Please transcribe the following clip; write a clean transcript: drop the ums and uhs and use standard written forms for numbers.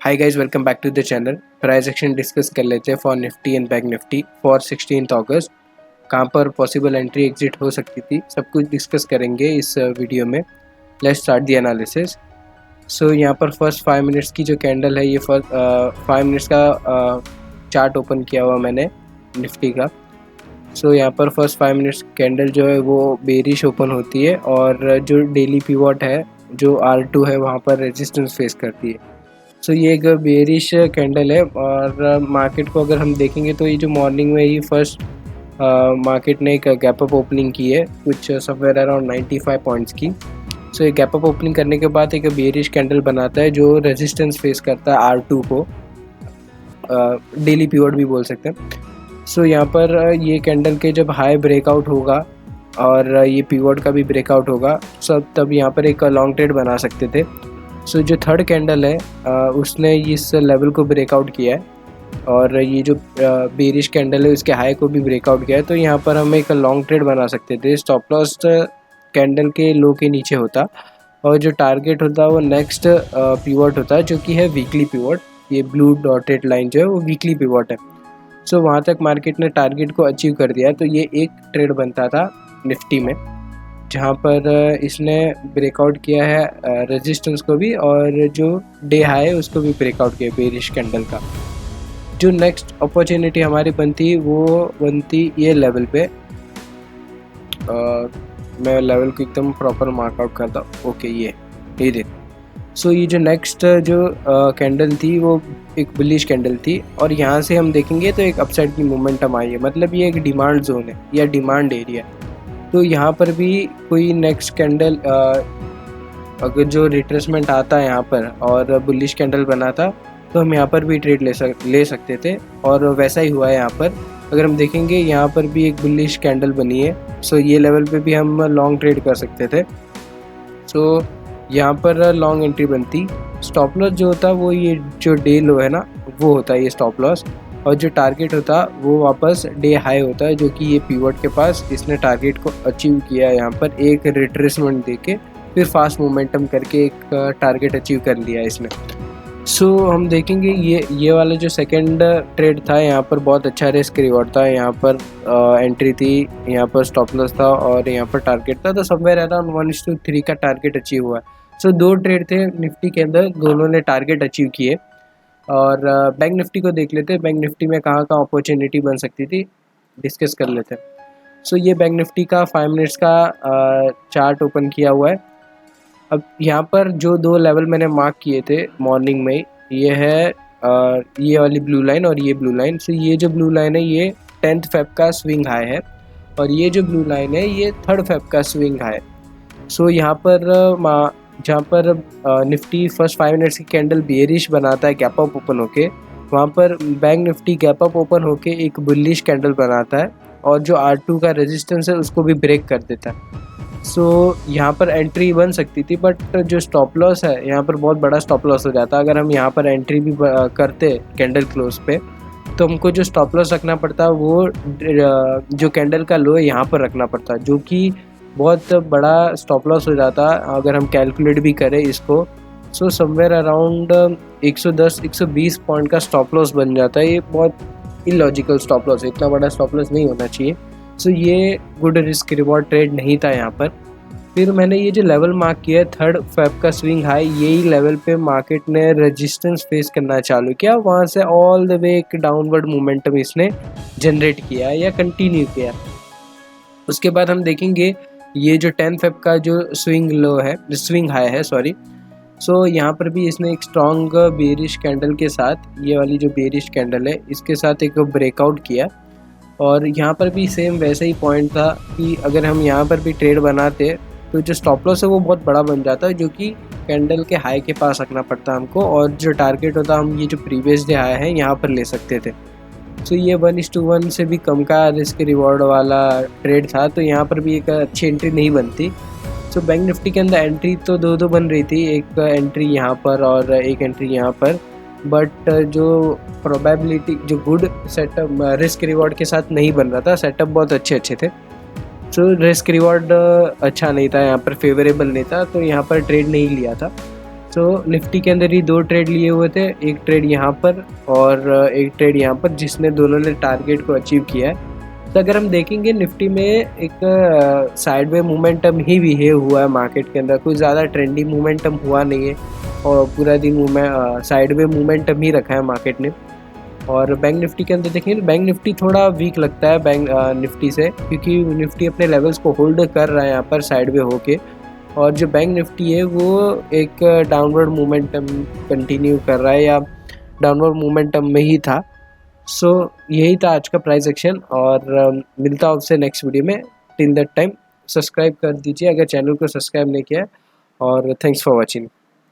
Hi guys, welcome back to the channel. Price action discuss कर लेते हैं for Nifty and Bank Nifty for 16 August. कहाँ पर possible entry exit हो सकती थी, सब कुछ डिस्कस करेंगे इस वीडियो में। Let's start the analysis. So यहाँ पर फर्स्ट 5 मिनट्स की जो कैंडल है, ये फर्स्ट 5 मिनट्स का चार्ट ओपन किया हुआ मैंने निफ्टी का। सो यहाँ पर फर्स्ट 5 मिनट्स कैंडल जो है वो बेरिश ओपन होती है और जो डेली पिवट है जो R2 है वहाँ पर रेजिस्टेंस फेस करती है। सो ये एक बेरिश कैंडल है और मार्केट को अगर हम देखेंगे तो ये जो मॉर्निंग में ही फर्स्ट मार्केट ने एक गैप अप ओपनिंग की है कुछ समवेयर अराउंड 95 पॉइंट्स की। सो ये गैप अप ओपनिंग करने के बाद एक बेरिश कैंडल बनाता है जो रेजिस्टेंस फेस करता है R2 को, डेली पिवट भी बोल सकते हैं। सो यहाँ पर ये कैंडल के जब हाई ब्रेकआउट होगा और ये पिवट का भी ब्रेकआउट होगा, सब तब यहाँ पर एक लॉन्ग ट्रेड बना सकते थे। सो जो थर्ड कैंडल है उसने इस लेवल को ब्रेकआउट किया है और ये जो बेरिश कैंडल है उसके हाई को भी ब्रेकआउट किया है, तो यहाँ पर हम एक लॉन्ग ट्रेड बना सकते थे। स्टॉप लॉस कैंडल के लो के नीचे होता और जो टारगेट होता वो नेक्स्ट पिवट होता जो कि है वीकली पिवट। ये ब्लू डॉटेड लाइन जो है वो वीकली पिवट है। सो वहाँ तक मार्केट ने टारगेट को अचीव कर दिया, तो ये एक ट्रेड बनता था निफ्टी में जहाँ पर इसने ब्रेकआउट किया है रेजिस्टेंस को भी और जो डे हाई है उसको भी ब्रेकआउट किया बेरिश कैंडल का। जो नेक्स्ट अपॉर्चुनिटी हमारी बनती वो बनती ये लेवल पे। मैं लेवल को एकदम प्रॉपर मार्कआउट करता हूँ। ओके, ये देख। सो ये जो नेक्स्ट जो कैंडल थी वो एक बुलिश कैंडल थी और यहाँ से हम देखेंगे तो एक अपसाइड की मोमेंटम आई है, मतलब ये एक डिमांड जोन है या डिमांड एरिया। तो यहाँ पर भी कोई नेक्स्ट कैंडल अगर जो रिट्रेसमेंट आता है यहाँ पर और बुलिश कैंडल बनाता तो हम यहाँ पर भी ट्रेड ले सकते थे और वैसा ही हुआ है। यहाँ पर अगर हम देखेंगे यहाँ पर भी एक बुलिश कैंडल बनी है। सो ये लेवल पे भी हम लॉन्ग ट्रेड कर सकते थे। सो यहाँ पर लॉन्ग एंट्री बनती। स्टॉप लॉस जो होता वो ये जो डे लो है ना वो होता है ये स्टॉप लॉस, और जो टारगेट होता वो वापस डे हाई होता है जो कि ये पिवट के पास इसने टारगेट को अचीव किया है। यहाँ पर एक रिट्रेसमेंट देके फिर फास्ट मोमेंटम करके एक टारगेट अचीव कर लिया है इसने। सो हम देखेंगे ये वाला जो सेकंड ट्रेड था यहाँ पर बहुत अच्छा रिस्क रिवॉर्ड था। यहाँ पर एंट्री थी, यहाँ पर स्टॉप लॉस था और यहाँ पर टारगेट था, तो समवेयर अराउंड 1:3 का टारगेट अचीव हुआ। सो दो ट्रेड थे निफ्टी के अंदर, दोनों ने टारगेट अचीव किए। और बैंक निफ्टी को देख लेते हैं, बैंक निफ्टी में कहाँ कहाँ अपॉर्चुनिटी बन सकती थी डिस्कस कर लेते हैं। सो ये बैंक निफ्टी का 5 मिनट्स का चार्ट ओपन किया हुआ है। अब यहाँ पर जो दो लेवल मैंने मार्क किए थे मॉर्निंग में, ये है ये वाली ब्लू लाइन और ये ब्लू लाइन। सो ये जो ब्लू लाइन है ये 10th फेब का स्विंग हाई है और ये जो ब्लू लाइन है ये 3rd फेब का स्विंग हाई। सो यहाँ पर जहाँ पर निफ्टी फर्स्ट 5 मिनट्स की कैंडल बेरिश बनाता है गैप अप ओपन होके, वहाँ पर bank Nifty gap up open होके एक बुलिश कैंडल बनाता है और जो R2 का रेजिस्टेंस है उसको भी ब्रेक कर देता है। सो यहाँ पर एंट्री बन सकती थी, बट जो स्टॉप लॉस है यहाँ पर बहुत बड़ा स्टॉप लॉस हो जाता। अगर हम यहाँ पर एंट्री भी करते कैंडल क्लोज पे तो हमको जो स्टॉप लॉस रखना पड़ता वो जो कैंडल का लो है यहाँ पर रखना पड़ता, जो कि बहुत बड़ा स्टॉप लॉस हो जाता अगर हम कैलकुलेट भी करें इसको। सो समवेयर अराउंड 110-120 पॉइंट का स्टॉप लॉस बन जाता है। ये बहुत इलॉजिकल स्टॉप लॉस है, इतना बड़ा स्टॉप लॉस नहीं होना चाहिए। सो ये गुड रिस्क रिवॉर्ड ट्रेड नहीं था यहाँ पर। फिर मैंने ये जो लेवल मार्क किया 3rd फेब का स्विंग हाई, यही लेवल पे मार्केट ने रेजिस्टेंस फेस करना चालू किया, वहाँ से ऑल द वे एक डाउनवर्ड मोमेंटम इसने जनरेट किया या कंटिन्यू किया। उसके बाद हम देखेंगे ये जो 10th फेब का जो स्विंग हाई है सॉरी। सो यहाँ पर भी इसने एक स्ट्रॉन्ग बेरिश कैंडल के साथ, ये वाली जो बेरिश कैंडल है इसके साथ एक ब्रेकआउट किया और यहाँ पर भी सेम वैसा ही पॉइंट था कि अगर हम यहाँ पर भी ट्रेड बनाते तो जो स्टॉप लॉस है वो बहुत बड़ा बन जाता है, जो कि कैंडल के हाई के पास रखना पड़ता हमको, और जो टारगेट होता हम ये जो प्रीवियस डे हाई है यहाँ पर ले सकते थे। सो ये 1:1 से भी कम का रिस्क रिवॉर्ड वाला ट्रेड था, तो यहाँ पर भी एक अच्छी एंट्री नहीं बनती। सो बैंक निफ्टी के अंदर एंट्री तो दो बन रही थी, एक एंट्री यहाँ पर और एक एंट्री यहाँ पर, बट जो प्रोबेबिलिटी जो गुड सेटअप रिस्क रिवॉर्ड के साथ नहीं बन रहा था। सेटअप बहुत अच्छे थे, सो रिस्क रिवॉर्ड अच्छा नहीं था यहाँ पर, फेवरेबल नहीं था, तो यहाँ पर ट्रेड नहीं लिया था। सो सो निफ्टी के अंदर ही 2 ट्रेड लिए हुए थे, एक ट्रेड यहाँ पर और एक ट्रेड यहाँ पर, जिसने दोनों ने टारगेट को अचीव किया है। तो अगर हम देखेंगे निफ्टी में एक साइडवे मोमेंटम ही बिहेव हुआ है मार्केट के अंदर, कोई ज़्यादा ट्रेंडी मोमेंटम हुआ नहीं है और पूरा दिन साइडवे मोमेंटम ही रखा है मार्केट ने। और बैंक निफ्टी के अंदर देखेंगे तो बैंक निफ्टी थोड़ा वीक लगता है बैंक निफ्टी से, क्योंकि निफ्टी अपने लेवल्स को होल्ड कर रहा है यहाँ पर साइडवे होके, और जो बैंक निफ्टी है वो एक डाउनवर्ड मोमेंटम कंटिन्यू कर रहा है या डाउनवर्ड मोमेंटम में ही था। सो यही था आज का प्राइस एक्शन, और मिलता हूँ आपसे नेक्स्ट वीडियो में। टिल दैट टाइम सब्सक्राइब कर दीजिए अगर चैनल को सब्सक्राइब नहीं किया है, और थैंक्स फॉर वॉचिंग।